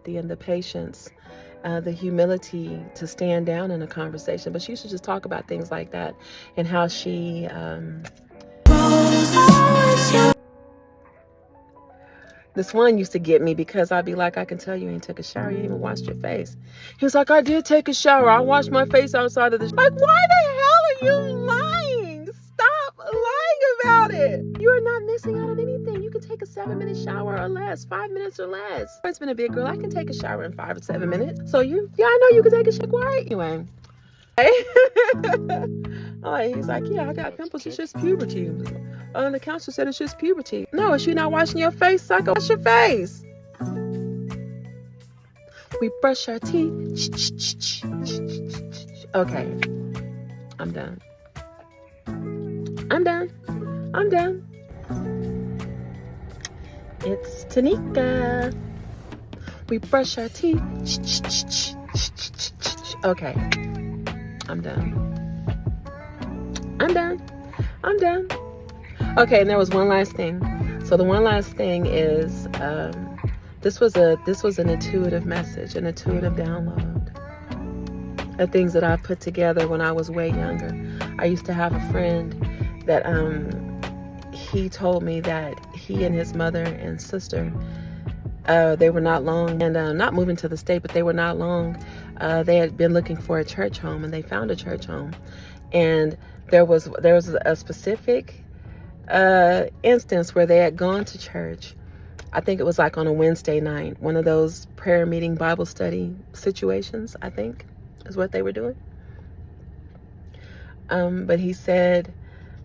empathy and the patience, the humility to stand down in a conversation. But she used to just talk about things like that and how she... This one used to get me because I'd be like, I can tell you ain't took a shower. You ain't even washed your face. He was like, I did take a shower. I washed my face outside of the... Like, why the hell are you lying? Stop lying about it. You are not missing out on anything. You can take a 7-minute shower or less, 5 minutes or less. It's been a big girl. I can take a shower in 5 or 7 minutes. So I know you can take a shower. Anyway. He's like, yeah, I got pimples. It's just puberty. The counselor said it's just puberty. No, is you not washing your face, sucker? Wash your face. We brush our teeth. Okay, I'm done. It's Teneca. We brush our teeth. Okay, I'm done. Okay, and there was one last thing. So the one last thing is, this was an intuitive message, an intuitive download of things that I put together when I was way younger. I used to have a friend that he told me that he and his mother and sister, they were not long, and not moving to the state, but they were not long. They had been looking for a church home, and they found a church home. And there was a specific instance where they had gone to church. I think it was like on a Wednesday night, one of those prayer meeting Bible study situations, I think is what they were doing. But he said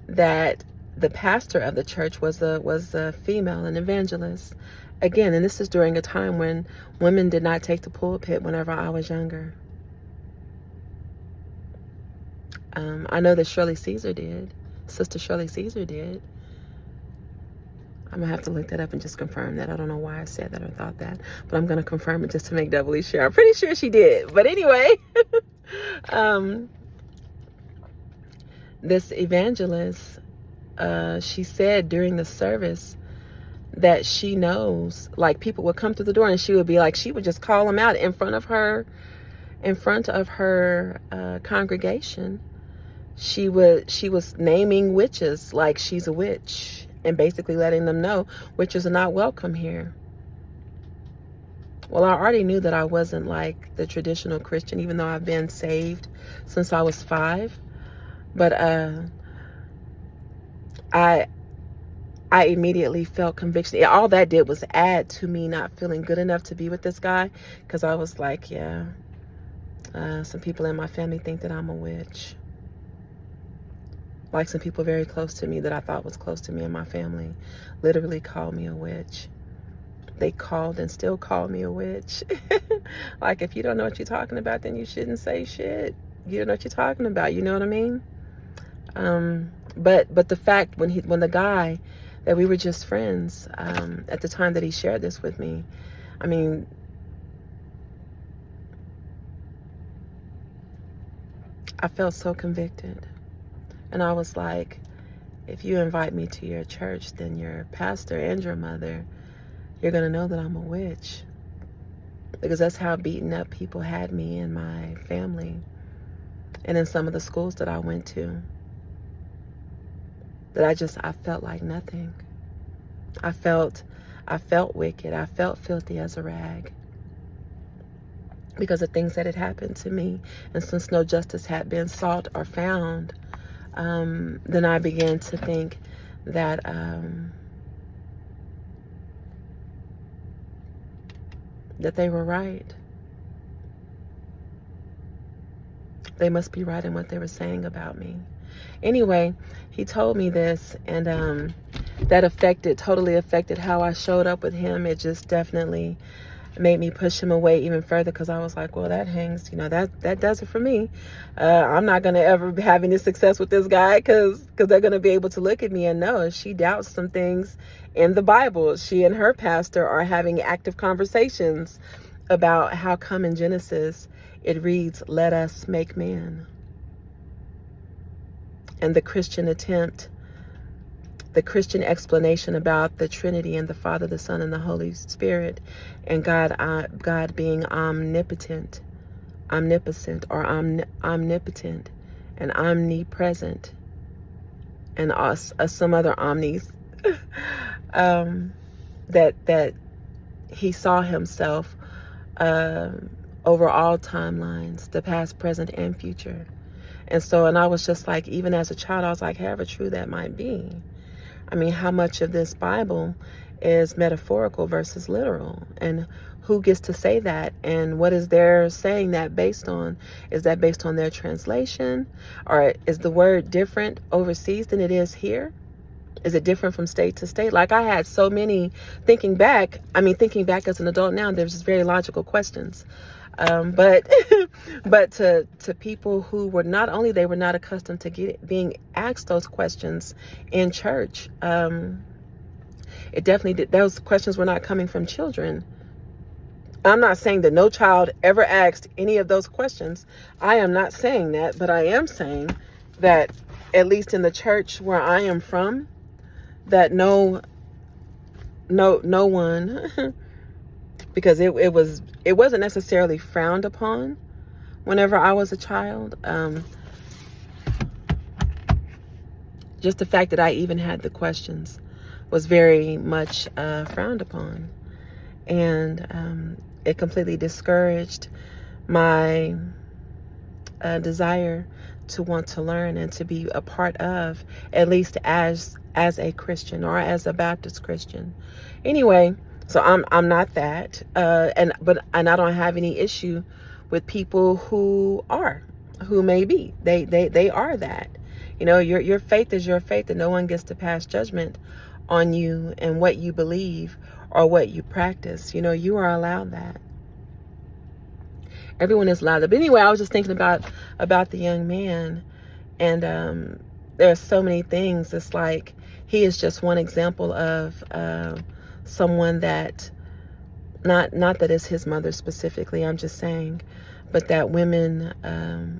that the pastor of the church was a female, an evangelist. Again, and this is during a time when women did not take the pulpit whenever I was younger. I know that Shirley Caesar did. Sister Shirley Caesar did. I'm going to have to look that up and just confirm that. I don't know why I said that or thought that, but I'm going to confirm it just to make doubly sure. I'm pretty sure she did. But anyway, this evangelist, she said during the service that she knows, like, people would come through the door and she would be like, she would just call them out in front of her congregation. She was naming witches, like she's a witch, and basically letting them know witches are not welcome here. Well, I already knew that I wasn't like the traditional Christian, even though I've been saved since I was 5. But I immediately felt conviction. All that did was add to me not feeling good enough to be with this guy, because I was like, yeah, some people in my family think that I'm a witch. Like some people very close to me that I thought was close to me in my family literally called me a witch. They called and still call me a witch. Like, if you don't know what you're talking about, then you shouldn't say shit. You don't know what you're talking about. You know what I mean? But the fact when the guy that we were just friends at the time that he shared this with me, I mean, I felt so convicted. And I was like, if you invite me to your church, then your pastor and your mother, you're going to know that I'm a witch. Because that's how beaten up people had me in my family and in some of the schools that I went to. That I felt like nothing. I felt wicked. I felt filthy as a rag because of things that had happened to me. And since no justice had been sought or found, then I began to think that that they were right. They must be right in what they were saying about me. Anyway, he told me this, and that totally affected how I showed up with him. It just definitely made me push him away even further, because I was like, well, that hangs, that does it for me. I'm not going to ever have any success with this guy, because they're going to be able to look at me and know she doubts some things in the Bible. She and her pastor are having active conversations about how come in Genesis it reads, let us make man. And the Christian attempt the Christian explanation about the Trinity and the Father, the Son, and the Holy Spirit, and God being omnipotent, or omnipotent, and omnipresent, and some other omnis, that he saw himself over all timelines, the past, present, and future. And I was just like, even as a child, I was like, however true that might be, I mean, how much of this Bible is metaphorical versus literal? And who gets to say that? And what is their saying that based on? Is that based on their translation? Or is the word different overseas than it is here? Is it different from state to state? Like, I had so many, thinking back as an adult now, there's just very logical questions. But but to people who were not only, they were not accustomed to being asked those questions in church, it definitely did. Those questions were not coming from children. I'm not saying that no child ever asked any of those questions. I am not saying that, but I am saying that at least in the church where I am from, that no one, because it wasn't necessarily frowned upon whenever I was a child. Just the fact that I even had the questions was very much frowned upon, and it completely discouraged my desire to want to learn and to be a part of, at least as a Christian or as a Baptist Christian. Anyway, so I'm not that, and I don't have any issue with people who may be. They are that. You know, your faith is your faith, and no one gets to pass judgment on you and what you believe or what you practice. You know, you are allowed that. Everyone is allowed that. But anyway, I was just thinking about the young man, and there are so many things. It's like he is just one example of someone that, not that it's his mother specifically, I'm just saying, but that women,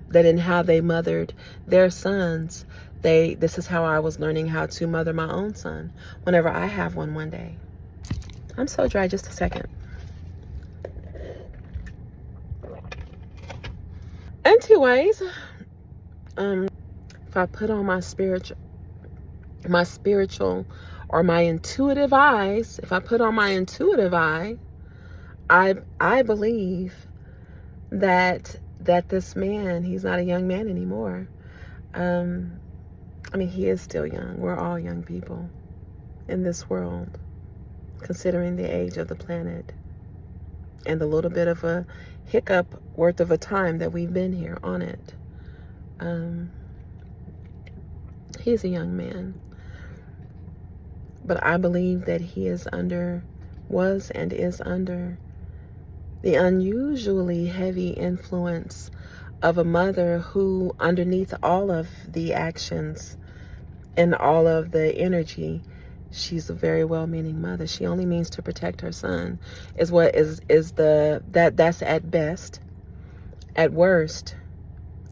that in how they mothered their sons, this is how I was learning how to mother my own son whenever I have one day. I'm so dry, just a second. Anyways, if I put on my spiritual or my intuitive eyes, if I put on my intuitive eye, I believe that this man, he's not a young man anymore. I mean, he is still young. We're all young people in this world, considering the age of the planet and the little bit of a hiccup worth of a time that we've been here on it. He's a young man, but I believe that he was and is under the unusually heavy influence of a mother who, underneath all of the actions and all of the energy, she's a very well-meaning mother. She only means to protect her son, that's at best. At worst,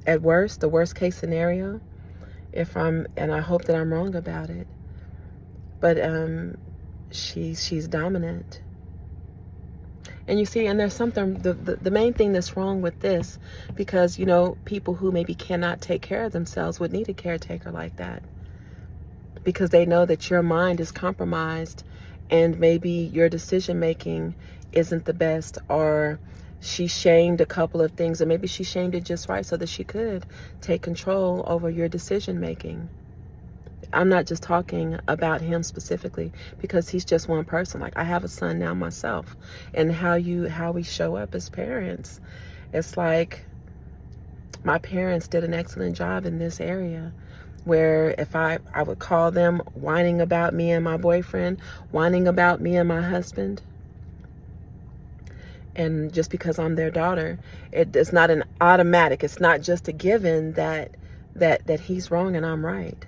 the worst case scenario, and I hope that I'm wrong about it, but she's dominant. And you see, and there's something, the main thing that's wrong with this, because, you know, people who maybe cannot take care of themselves would need a caretaker like that, because they know that your mind is compromised and maybe your decision making isn't the best, or she shamed a couple of things, and maybe she shamed it just right so that she could take control over your decision making. I'm not just talking about him specifically, because he's just one person. Like, I have a son now myself, and how we show up as parents, it's like my parents did an excellent job in this area, where if I would call them whining about me and my boyfriend, whining about me and my husband, and just because I'm their daughter, it's not an automatic, it's not just a given that he's wrong and I'm right.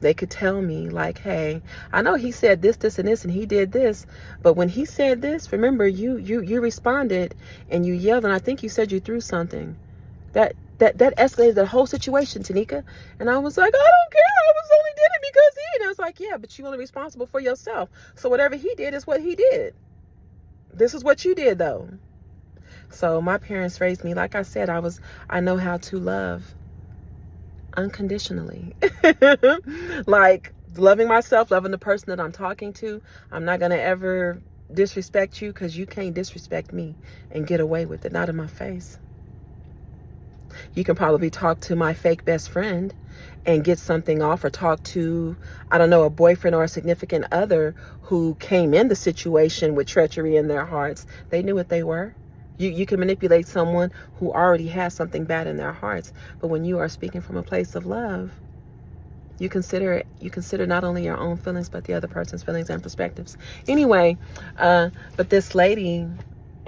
They could tell me, like, hey, I know he said this, and this, and he did this, but when he said this, remember, you responded and you yelled, and I think you said you threw something. That escalated the whole situation, Teneca. And I was like, I don't care. I was only did it because Yeah, but you're only responsible for yourself. So whatever he did is what he did. This is what you did, though. So my parents raised me, like I said, I know how to love unconditionally. Like loving myself, loving the person that I'm talking to. I'm not going to ever disrespect you, because you can't disrespect me and get away with it. Not in my face. You can probably talk to my fake best friend and get something off, or talk to, I don't know, a boyfriend or a significant other who came in the situation with treachery in their hearts. They knew what they were. You can manipulate someone who already has something bad in their hearts. But when you are speaking from a place of love, you consider not only your own feelings, but the other person's feelings and perspectives. Anyway, but this lady,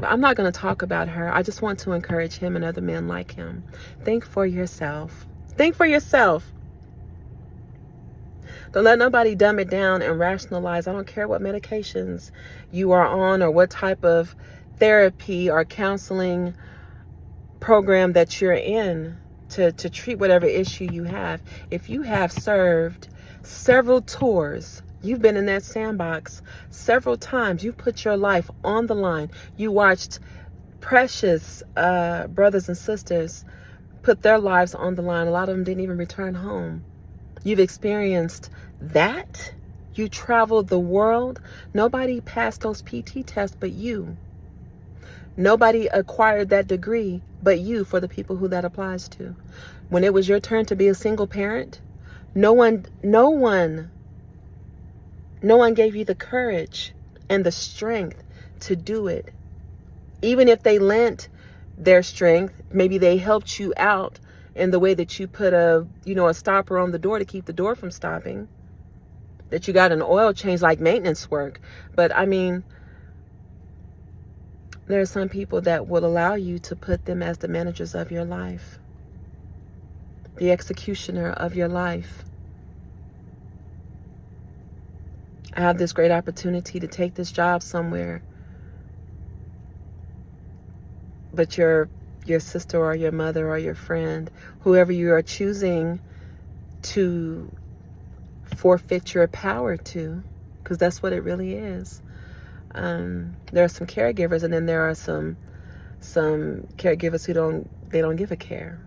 I'm not going to talk about her. I just want to encourage him and other men like him. Think for yourself. Think for yourself. Don't let nobody dumb it down and rationalize. I don't care what medications you are on or what type of therapy or counseling program that you're in to treat whatever issue you have. If you have served several tours, you've been in that sandbox several times, you've put your life on the line, you watched precious brothers and sisters put their lives on the line. A lot of them didn't even return home. You've experienced that. You traveled the world. Nobody passed those PT tests but you. Nobody acquired that degree but you, for the people who that applies to. When it was your turn to be a single parent, no one gave you the courage and the strength to do it. Even if they lent their strength, maybe they helped you out in the way that you put a stopper on the door to keep the door from stopping, that you got an oil change, like maintenance work. But I mean, there are some people that will allow you to put them as the managers of your life, the executioner of your life. I have this great opportunity to take this job somewhere, but your sister or your mother or your friend, whoever you are choosing to forfeit your power to, because that's what it really is. There are some caregivers, and then there are some caregivers who don't give a care.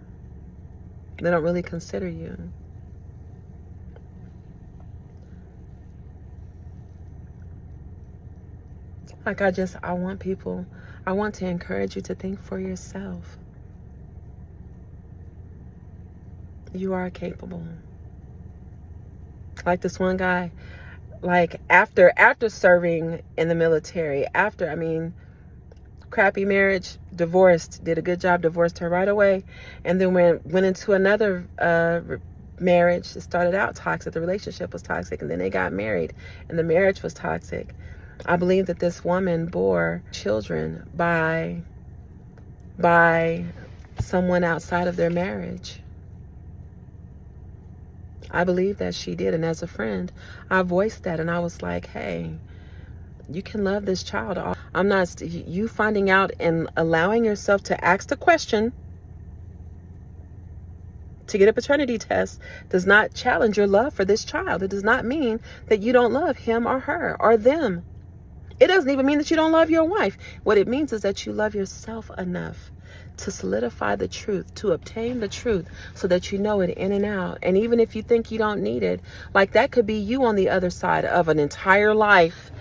They don't really consider you. Like I want to encourage you to think for yourself. You are capable. Like this one guy, like after serving in the military, crappy marriage, divorced, did a good job, divorced her right away, and then went into another marriage. It started out toxic, the relationship was toxic, and then they got married and the marriage was toxic. I believe that this woman bore children by someone outside of their marriage. I believe that she did, and as a friend, I voiced that, and I was like, hey, you can love this child. I'm not, you finding out and allowing yourself to ask the question to get a paternity test does not challenge your love for this child. It does not mean that you don't love him or her or them. It doesn't even mean that you don't love your wife. What it means is that you love yourself enough to solidify the truth, to obtain the truth, so that you know it in and out. And even if you think you don't need it, like that could be you on the other side of an entire life,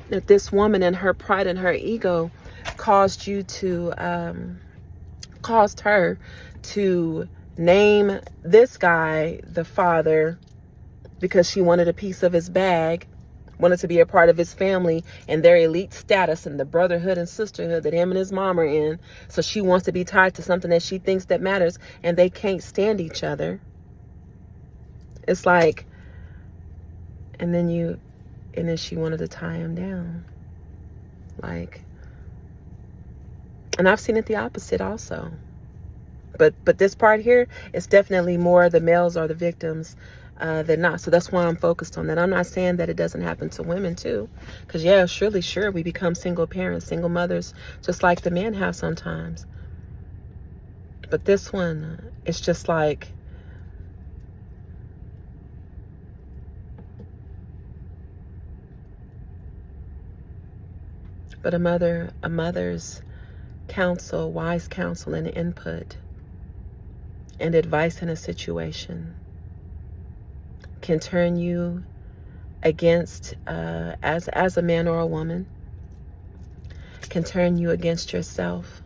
that this woman and her pride and her ego caused her to name this guy the father because she wanted a piece of his bag, wanted to be a part of his family and their elite status and the brotherhood and sisterhood that him and his mom are in. So she wants to be tied to something that she thinks that matters, and they can't stand each other. It's like, and then she wanted to tie him down. Like, and I've seen it the opposite also. But this part here is definitely more the males are the victims than not. So that's why I'm focused on that. I'm not saying that it doesn't happen to women too, because sure, we become single parents, single mothers, just like the men have sometimes. But this one, it's just like, But a mother's counsel, wise counsel and input and advice in a situation can turn you against, as a man or a woman, can turn you against yourself.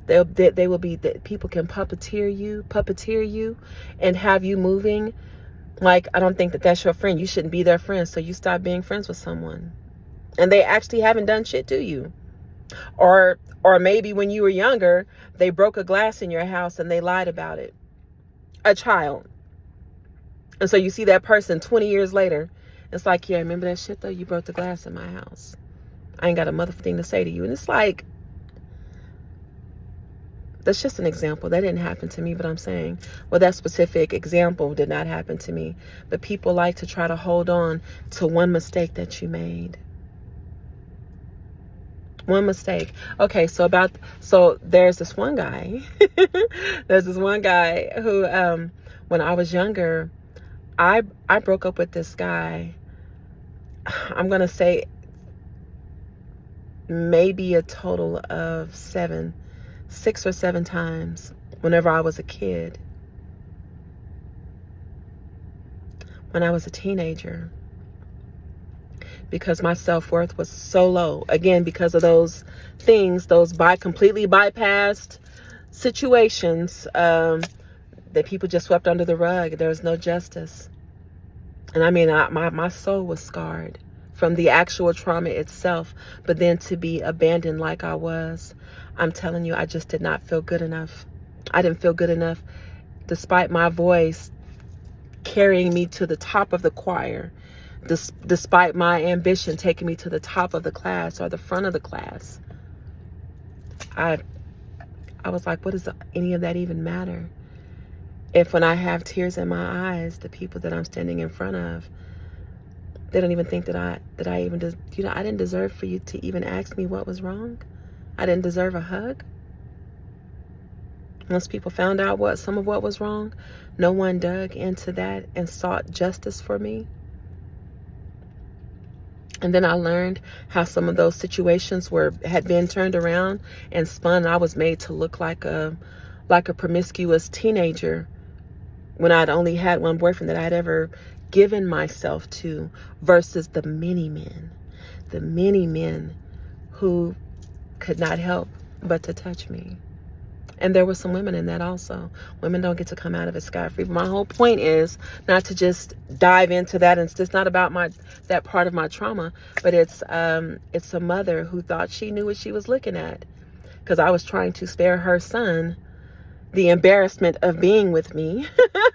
They will be, that people can puppeteer you and have you moving like, I don't think that that's your friend. You shouldn't be their friend. So you stop being friends with someone. And they actually haven't done shit to you. Or maybe when you were younger, they broke a glass in your house and they lied about it. A child. And so you see that person 20 years later. It's like, yeah, remember that shit though? You broke the glass in my house. I ain't got a motherfucking thing to say to you. And it's like, that's just an example. That didn't happen to me, but I'm saying, well, that specific example did not happen to me. But people like to try to hold on to one mistake that you made. One mistake. Okay, so there's this one guy. There's this one guy who, when I was younger, I broke up with this guy. I'm going to say maybe a total of 6 or 7 times whenever I was a kid. When I was a teenager. Because my self-worth was so low. Again, because of those things, those completely bypassed situations that people just swept under the rug. There was no justice. And I mean, my soul was scarred from the actual trauma itself. But then to be abandoned like I was, I'm telling you, I just did not feel good enough. I didn't feel good enough, despite my voice carrying me to the top of the choir. Despite my ambition taking me to the top of the class or the front of the class, I was like, what does any of that even matter? If when I have tears in my eyes, the people that I'm standing in front of, they don't even think that I even, I didn't deserve for you to even ask me what was wrong. I didn't deserve a hug. Once people found out some of what was wrong, no one dug into that and sought justice for me. And then I learned how some of those situations had been turned around and spun. I was made to look like a promiscuous teenager when I'd only had one boyfriend that I'd ever given myself to, versus the many men who could not help but to touch me. And there were some women in that also. Women don't get to come out of it scot-free. But my whole point is not to just dive into that. And it's not about that part of my trauma, but it's a mother who thought she knew what she was looking at, because I was trying to spare her son the embarrassment of being with me.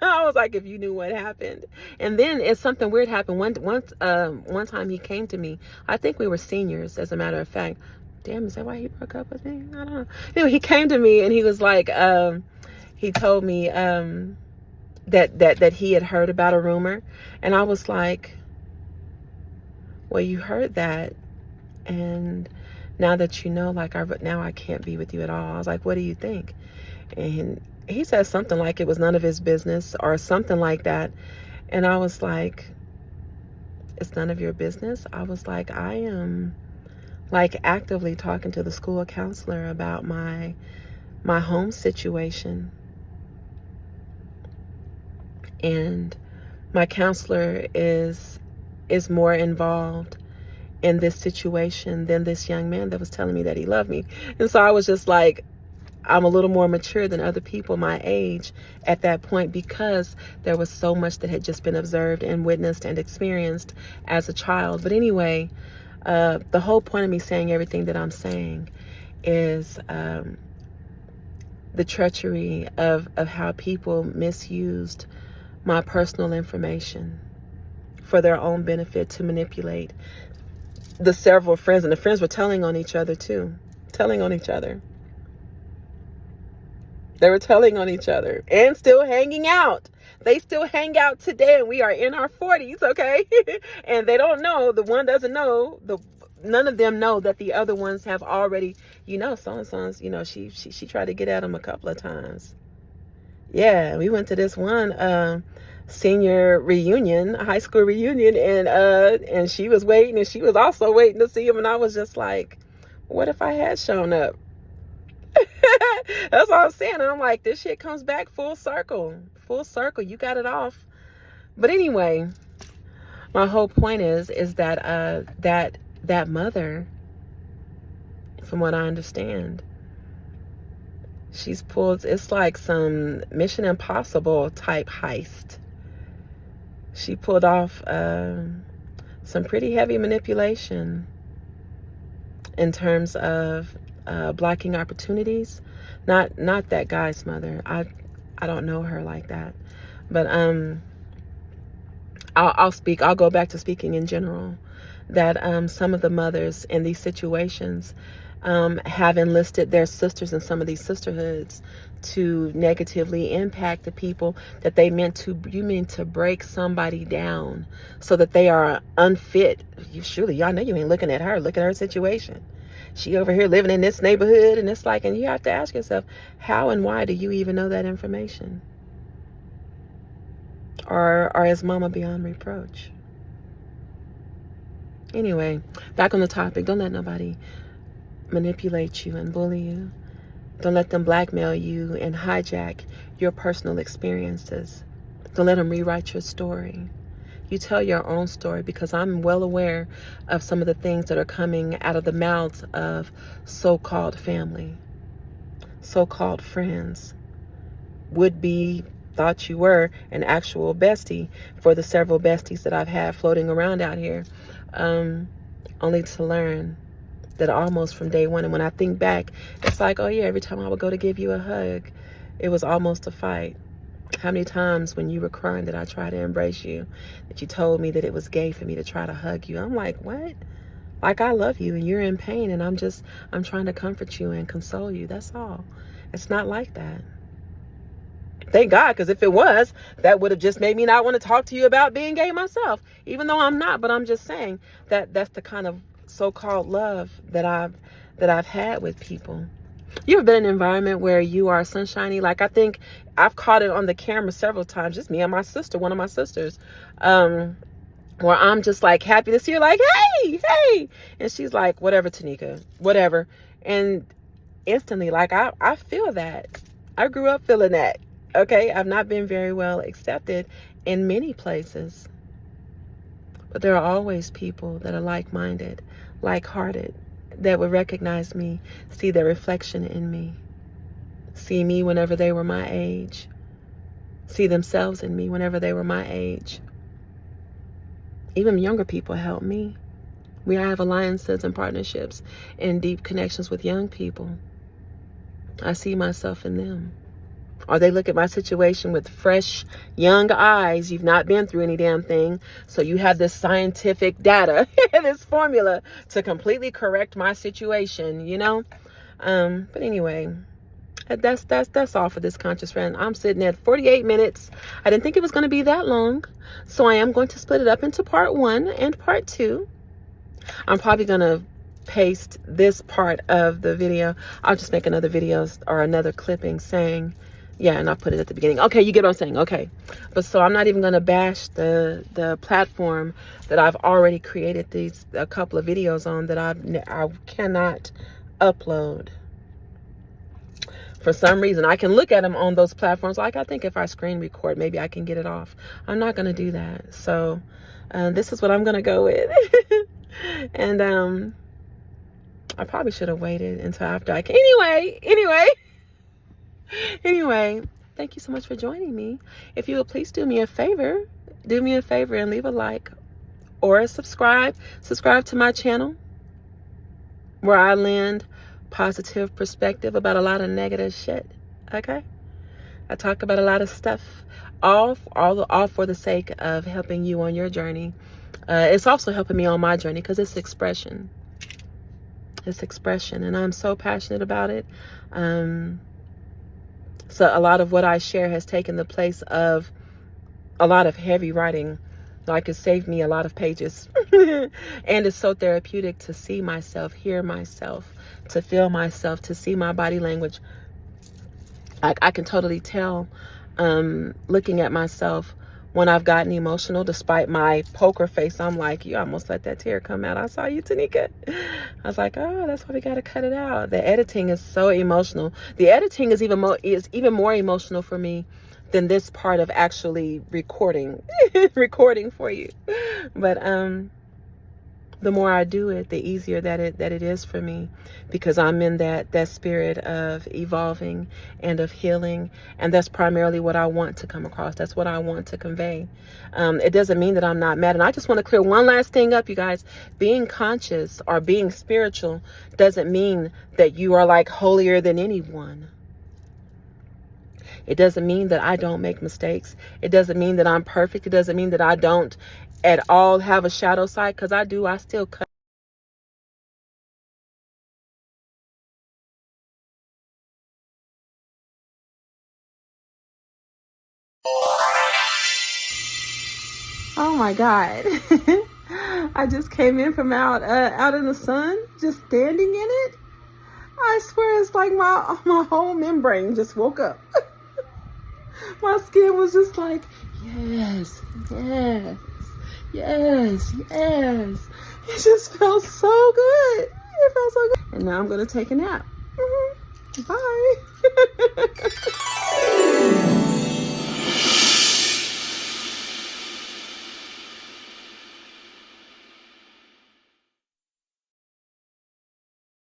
I was like, if you knew what happened. And then it's something weird happened. One time he came to me. I think we were seniors, as a matter of fact. Damn, is that why he broke up with me? I don't know. Anyway, he came to me and he was like, he told me that he had heard about a rumor. And I was like, well, you heard that. And now that you know, now I can't be with you at all. I was like, what do you think? And he said something like it was none of his business or something like that. And I was like, it's none of your business? I was like, I am actively talking to the school counselor about my home situation. And my counselor is more involved in this situation than this young man that was telling me that he loved me. And so I was just like, I'm a little more mature than other people my age at that point, because there was so much that had just been observed and witnessed and experienced as a child. But anyway, the whole point of me saying everything that I'm saying is the treachery of how people misused my personal information for their own benefit, to manipulate the several friends. And the friends were telling on each other too. Telling on each other. They were telling on each other and still hanging out. They still hang out today, and we are in our 40s, okay? And they don't know, the one doesn't know, none of them know that the other ones have already, so-and-so's, she tried to get at him a couple of times. Yeah, we went to this one senior reunion, high school reunion, and she was waiting, and she was also waiting to see him, and I was just like, what if I had shown up? That's all I'm saying. And I'm like, this shit comes back full circle. Full circle. You got it off. But anyway, my whole point is that that mother, from what I understand, she's pulled, it's like some Mission Impossible type heist. She pulled off some pretty heavy manipulation in terms of blocking opportunities. Not that guy's mother. I don't know her like that. But I'll go back to speaking in general, that some of the mothers in these situations have enlisted their sisters in some of these sisterhoods to negatively impact the people that you meant to break somebody down so that they are unfit. Surely y'all know you ain't looking at her. Look at her situation. She over here living in this neighborhood, and it's like, and you have to ask yourself, how and why do you even know that information? Or is mama beyond reproach? Anyway, back on the topic. Don't let nobody manipulate you and bully you. Don't let them blackmail you and hijack your personal experiences. Don't let them rewrite your story. You tell your own story, because I'm well aware of some of the things that are coming out of the mouths of so-called family, so-called friends, would-be, thought you were an actual bestie for the several besties that I've had floating around out here, only to learn that almost from day one. And when I think back, it's like, oh yeah, every time I would go to give you a hug, it was almost a fight. How many times when you were crying did I try to embrace you, that you told me that it was gay for me to try to hug you? I'm like, what? Like, I love you and you're in pain, and I'm trying to comfort you and console you. That's all. It's not like that. Thank God, because if it was, that would have just made me not want to talk to you about being gay myself, even though I'm not. But I'm just saying that that's the kind of so-called love that I've had with people. You ever been in an environment where you are sunshiny? Like, I think I've caught it on the camera several times, just me and my sister, one of my sisters, where I'm just like happy to see her, like, hey, and she's like, whatever, Teneca, whatever. And instantly, like, I feel that. I grew up feeling that. Okay, I've not been very well accepted in many places, but there are always people that are like-minded, like-hearted, that would recognize me, see their reflection in me, see me whenever they were my age, see themselves in me whenever they were my age. Even younger people help me. We have alliances and partnerships and deep connections with young people. I see myself in them. Or they look at my situation with fresh, young eyes. You've not been through any damn thing. So you have this scientific data, this formula to completely correct my situation, you know? But anyway, that's all for this conscious friend. I'm sitting at 48 minutes. I didn't think it was going to be that long. So I am going to split it up into part 1 and part 2. I'm probably going to paste this part of the video. I'll just make another video or another clipping saying, yeah, and I'll put it at the beginning. Okay, you get what I'm saying. Okay. But so I'm not even going to bash the platform that I've already created a couple of videos on that I cannot upload. For some reason, I can look at them on those platforms. Like, I think if I screen record, maybe I can get it off. I'm not going to do that. So this is what I'm going to go with. And I probably should have waited until after I can. Anyway, thank you so much for joining me. If you would please do me a favor and leave a like or subscribe to my channel, where I lend positive perspective about a lot of negative shit. Okay, I talk about a lot of stuff, all for the sake of helping you on your journey. It's also helping me on my journey, because it's expression. And I'm so passionate about it. So a lot of what I share has taken the place of a lot of heavy writing. Like, it saved me a lot of pages. And it's so therapeutic to see myself, hear myself, to feel myself, to see my body language. I can totally tell, looking at myself, when I've gotten emotional, despite my poker face. I'm like, you almost let that tear come out. I saw you, Teneca. I was like, oh, that's why we got to cut it out. The editing is so emotional. The editing is even more emotional for me than this part of actually recording for you. But the more I do it, the easier that it is for me, because I'm in that spirit of evolving and of healing, and that's primarily what I want to come across. That's what I want to convey. It doesn't mean that I'm not mad. And I just want to clear one last thing up, you guys. Being conscious or being spiritual doesn't mean that you are like holier than anyone. It doesn't mean that I don't make mistakes. It doesn't mean that I'm perfect. It doesn't mean that I don't at all have a shadow side, because I do. I still cut. Oh my God. I just came in from out in the sun, just standing in it. I swear it's like my whole membrane just woke up. My skin was just like, yes, yes, yes, yes. It just felt so good. It felt so good. And now I'm going to take a nap. Bye.